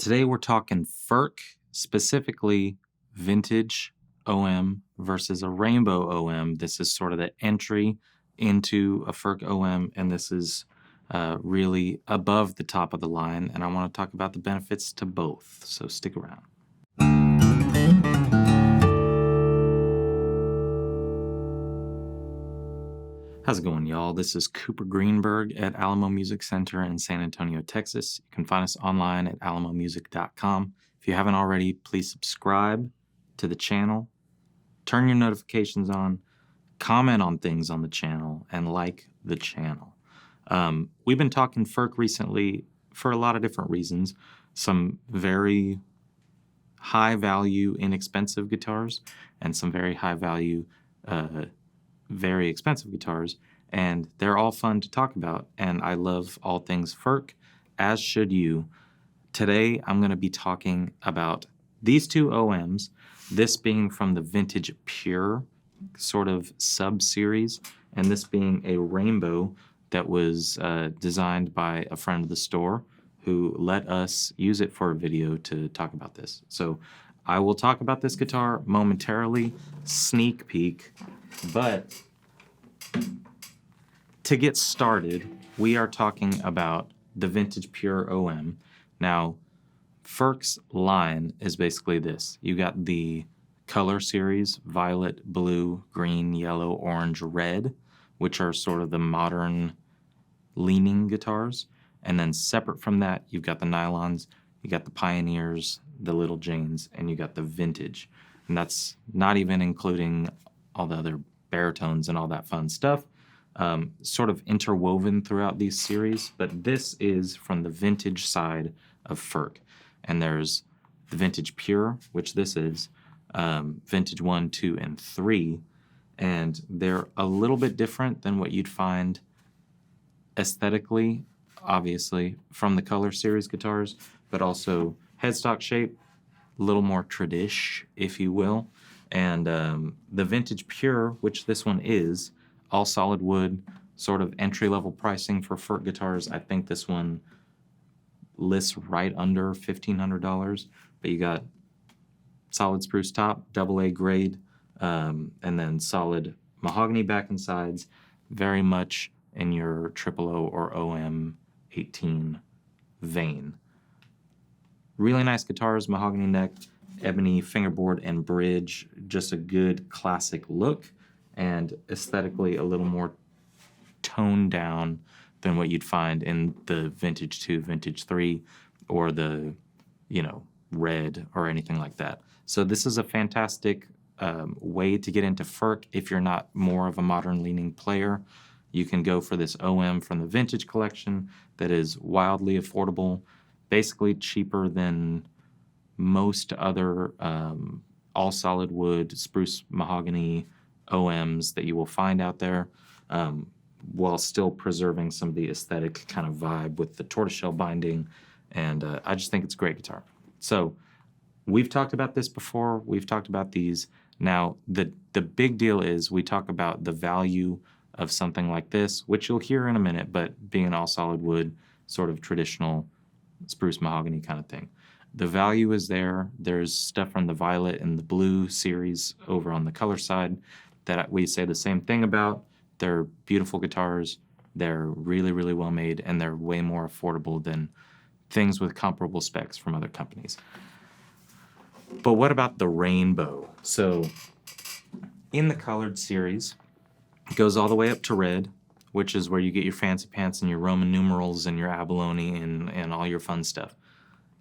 Today we're talking Furch, specifically vintage OM versus a rainbow OM. This is sort of the entry into a Furch OM, and this is really above the top of the line, and I want to talk about the benefits to both, so stick around. How's it going, y'all? This is Cooper Greenberg at Alamo Music Center in San Antonio, Texas. You can find us online at alamomusic.com. If you haven't already, please subscribe to the channel, turn your notifications on, comment on things on the channel, and like the channel. We've been talking Furch recently for a lot of different reasons. Some very high-value, inexpensive guitars, and some very high-value, very expensive guitars, and they're all fun to talk about, and I love all things Furch, as should you. Today I'm going to be talking about these two OMs, this being from the Vintage Pure sort of sub-series, and this being a rainbow that was designed by a friend of the store who let us use it for a video to talk about this. So I will talk about this guitar momentarily, sneak peek, but to get started, we are talking about the Vintage Pure OM. Now, Furch's line is basically this. You got the color series, violet, blue, green, yellow, orange, red, which are sort of the modern leaning guitars. And then separate from that, you've got the nylons, you got the pioneers, the little Janes, and you got the vintage. And that's not even including all the other baritones and all that fun stuff, sort of interwoven throughout these series. But this is from the vintage side of Furch. And there's the Vintage Pure, which this is, Vintage 1, 2, and 3. And they're a little bit different than what you'd find aesthetically, obviously, from the color series guitars, but also headstock shape, a little more tradish, if you will. And the Vintage Pure, which this one is, all solid wood, sort of entry-level pricing for Furch guitars. I think this one lists right under $1,500, but you got solid spruce top, AA grade, and then solid mahogany back and sides, very much in your OO or OM 18 vein. Really nice guitars, mahogany neck, ebony fingerboard and bridge, just a good classic look, and aesthetically a little more toned down than what you'd find in the Vintage 2, Vintage 3, or the, red or anything like that. So this is a fantastic way to get into Furch if you're not more of a modern leaning player. You can go for this OM from the Vintage collection that is wildly affordable, basically cheaper than most other all solid wood, spruce mahogany OMs that you will find out there, while still preserving some of the aesthetic kind of vibe with the tortoiseshell binding. And I just think it's a great guitar. So we've talked about this before. We've talked about these. Now, the big deal is we talk about the value of something like this, which you'll hear in a minute, but being an all solid wood, sort of traditional spruce mahogany kind of thing. The value is there. There's stuff from the violet and the blue series over on the color side that we say the same thing about. They're beautiful guitars. They're really, really well made, and they're way more affordable than things with comparable specs from other companies. But what about the rainbow? So in the colored series, it goes all the way up to red, which is where you get your fancy pants and your Roman numerals and your abalone and all your fun stuff.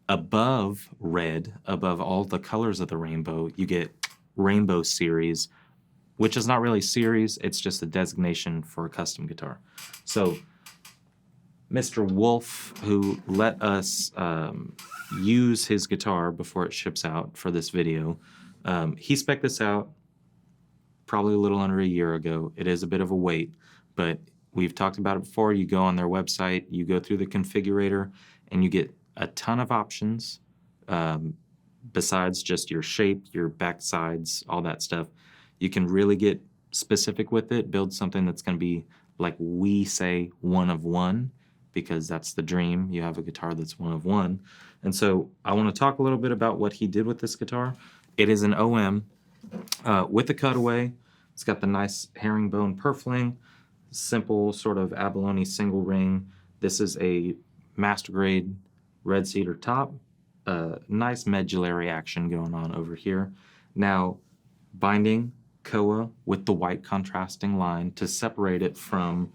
Above red, above all the colors of the rainbow, you get rainbow series, which is not really series, it's just a designation for a custom guitar. So Mr. Wolf, who let us use his guitar before it ships out for this video, he spec'd this out probably a little under a year ago. It is a bit of a wait, but we've talked about it before. You go on their website, you go through the configurator, and you get a ton of options besides just your shape, your back sides, all that stuff. You can really get specific with it, build something that's going to be, like we say, one of one, because that's the dream. You have a guitar that's one of one. And so I want to talk a little bit about what he did with this guitar. It is an OM with a cutaway. It's got the nice herringbone purfling, simple sort of abalone single ring. This is a master grade red cedar top. Nice medullary action going on over here. Now, binding koa with the white contrasting line to separate it from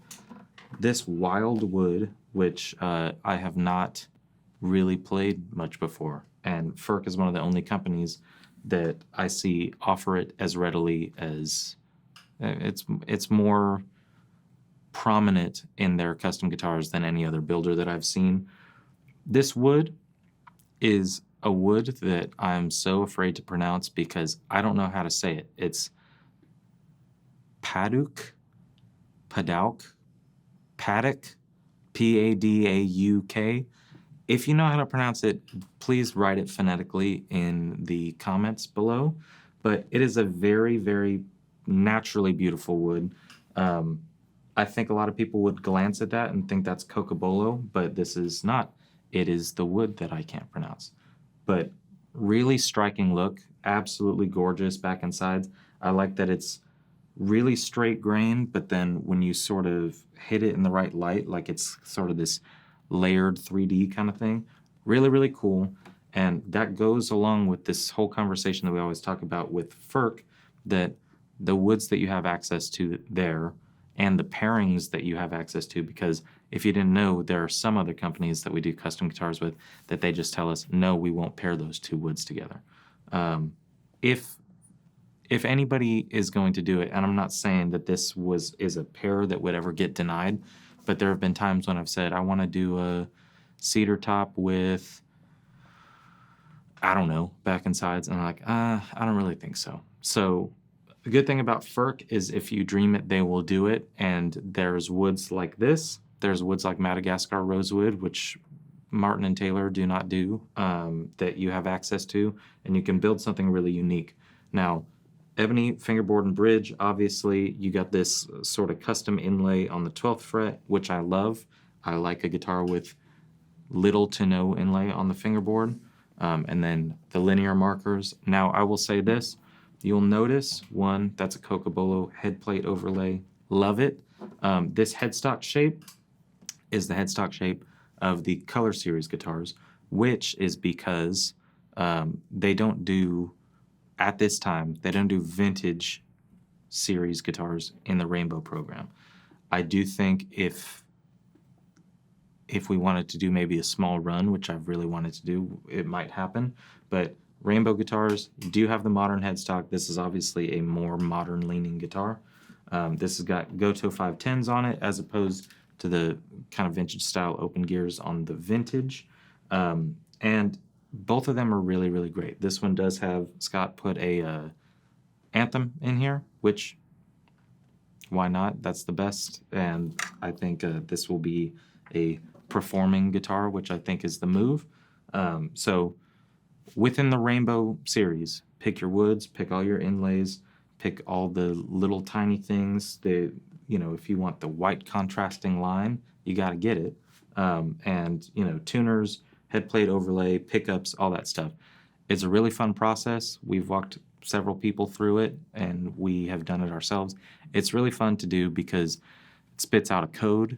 this wild wood, which I have not really played much before. And Furch is one of the only companies that I see offer it as readily as it's more prominent in their custom guitars than any other builder that I've seen. This wood is a wood that I'm so afraid to pronounce because I don't know how to say it. It's Padauk, Padauk, Padauk. If you know how to pronounce it, please write it phonetically in the comments below. But it is a very, very naturally beautiful wood. I think a lot of people would glance at that and think that's cocobolo, but this is not. It is the wood that I can't pronounce. But really striking look, absolutely gorgeous back and sides. I like that it's really straight grain, but then when you sort of hit it in the right light, like it's sort of this layered 3D kind of thing. Really, really cool. And that goes along with this whole conversation that we always talk about with Furch, that the woods that you have access to there and the pairings that you have access to, because if you didn't know, there are some other companies that we do custom guitars with that they just tell us, no, we won't pair those two woods together. If anybody is going to do it, and I'm not saying that this is a pair that would ever get denied, but there have been times when I've said, I want to do a cedar top with, I don't know, back and sides, and I'm like, I don't really think so. So the good thing about Furch is if you dream it, they will do it, and there's woods like this. There's woods like Madagascar rosewood, which Martin and Taylor do not do, that you have access to, and you can build something really unique. Now, ebony fingerboard and bridge, obviously you got this sort of custom inlay on the 12th fret, which I love. I like a guitar with little to no inlay on the fingerboard, and then the linear markers. Now I will say this, you'll notice one, that's a cocobolo head plate overlay. Love it. This headstock shape is the headstock shape of the Color Series guitars, which is because they don't do, at this time, they don't do vintage series guitars in the Rainbow program. I do think if we wanted to do maybe a small run, which I've really wanted to do, it might happen. But Rainbow guitars do have the modern headstock. This is obviously a more modern leaning guitar. This has got Goto 510s on it as opposed to the kind of vintage style open gears on the vintage. And both of them are really, really great. This one does have, Scott put a Anthem in here, which, why not? That's the best. And I think this will be a performing guitar, which I think is the move. So within the Rainbow series, pick your woods, pick all your inlays, pick all the little tiny things that, if you want the white contrasting line, you got to get it. And, tuners, head plate overlay, pickups, all that stuff. It's a really fun process. We've walked several people through it, and we have done it ourselves. It's really fun to do because it spits out a code.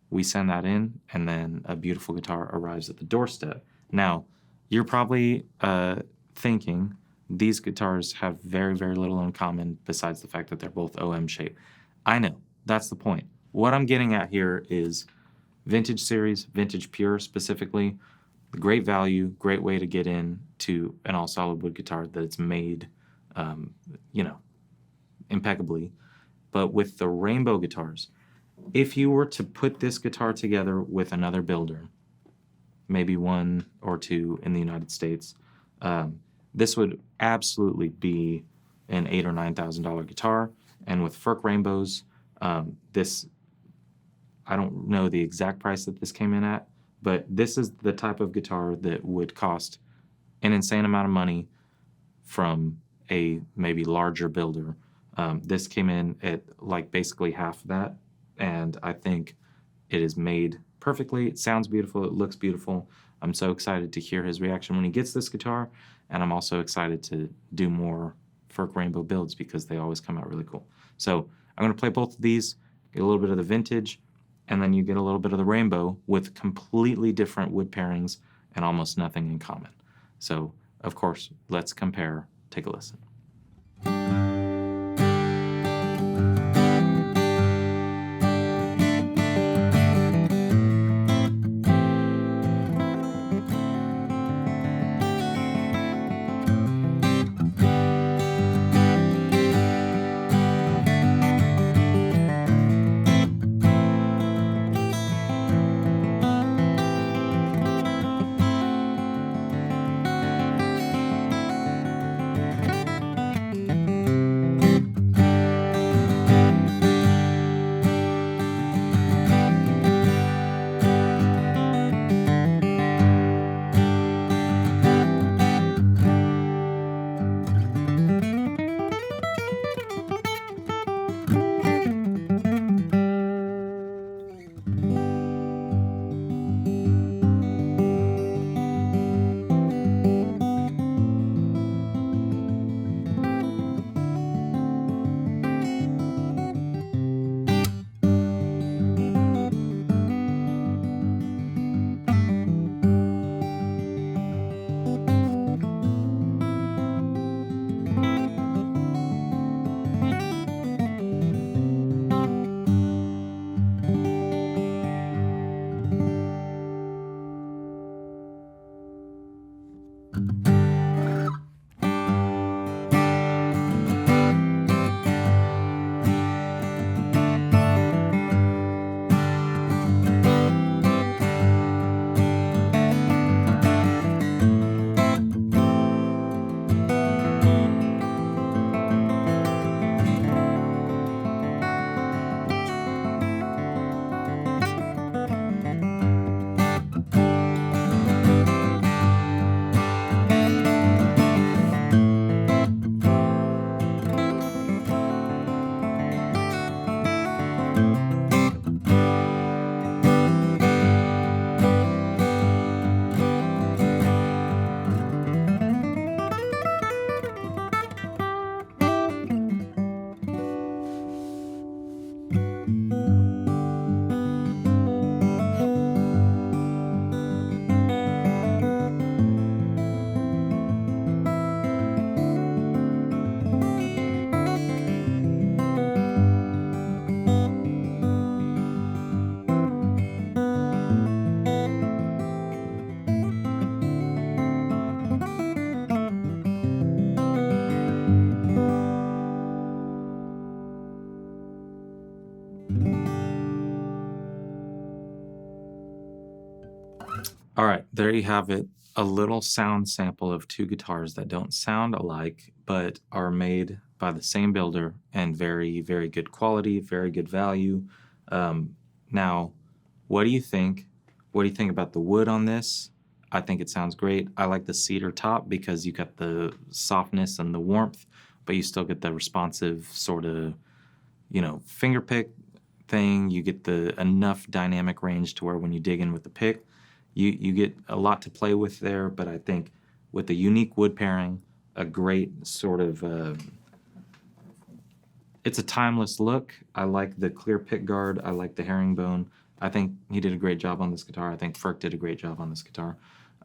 We send that in, and then a beautiful guitar arrives at the doorstep. Now, you're probably thinking these guitars have very, very little in common besides the fact that they're both OM shape. I know. That's the point. What I'm getting at here is vintage series, vintage pure specifically, great value, great way to get in to an all solid wood guitar that it's made, impeccably. But with the Rainbow guitars, if you were to put this guitar together with another builder, maybe one or two in the United States, this would absolutely be an $8,000 or $9,000 guitar. And with Furch Rainbows, this, I don't know the exact price that this came in at, but this is the type of guitar that would cost an insane amount of money from a maybe larger builder. This came in at like basically half that, and I think it is made perfectly. It sounds beautiful. It looks beautiful. I'm so excited to hear his reaction when he gets this guitar, and I'm also excited to do more Furch Rainbow builds because they always come out really cool. So I'm going to play both of these, get a little bit of the vintage, and then you get a little bit of the rainbow with completely different wood pairings and almost nothing in common. So, of course, let's compare. Take a listen. All right, there you have it. A little sound sample of two guitars that don't sound alike, but are made by the same builder and very, very good quality, very good value. Now, what do you think? What do you think about the wood on this? I think it sounds great. I like the cedar top because you got the softness and the warmth, but you still get the responsive sort of, finger pick thing. You get the enough dynamic range to where when you dig in with the pick, you get a lot to play with there, but I think with the unique wood pairing, a great sort of, it's a timeless look. I like the clear pick guard. I like the herringbone. I think he did a great job on this guitar. I think Furch did a great job on this guitar.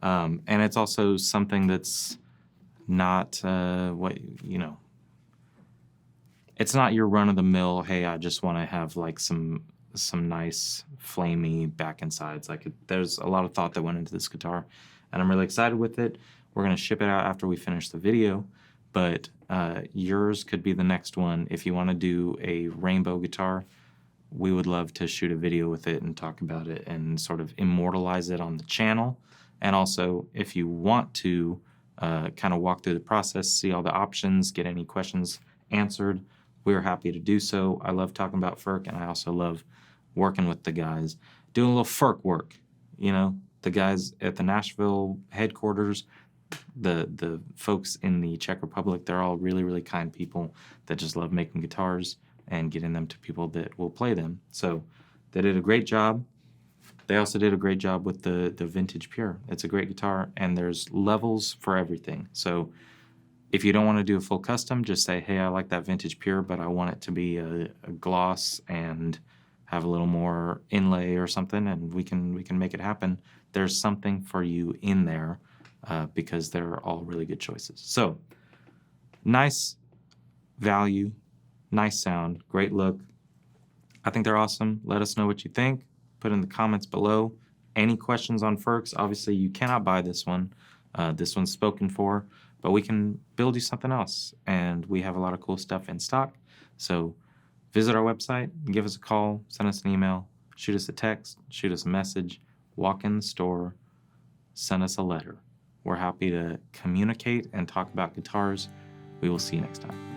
And it's also something that's not, it's not your run-of-the-mill, hey, I just want to have like some nice flamey back and sides. There's a lot of thought that went into this guitar, and I'm really excited with it. We're going to ship it out after we finish the video, but yours could be the next one. If you want to do a rainbow guitar, we would love to shoot a video with it and talk about it and sort of immortalize it on the channel. And also, if you want to kind of walk through the process, see all the options, get any questions answered, we're happy to do so. I love talking about Furch, and I also love working with the guys, doing a little Furch work. The guys at the Nashville headquarters, the folks in the Czech Republic, they're all really, really kind people that just love making guitars and getting them to people that will play them. So they did a great job. They also did a great job with the Vintage Pure. It's a great guitar, and there's levels for everything. So if you don't want to do a full custom, just say, hey, I like that Vintage Pure, but I want it to be a gloss and have a little more inlay or something, and we can make it happen. There's something for you in there because they're all really good choices. So nice value, nice sound, great look. I think they're awesome. Let us know what you think. Put in the comments below. Any questions on Furch? Obviously, you cannot buy this one. This one's spoken for, but we can build you something else. And we have a lot of cool stuff in stock. So visit our website, give us a call, send us an email, shoot us a text, shoot us a message, walk in the store, send us a letter. We're happy to communicate and talk about guitars. We will see you next time.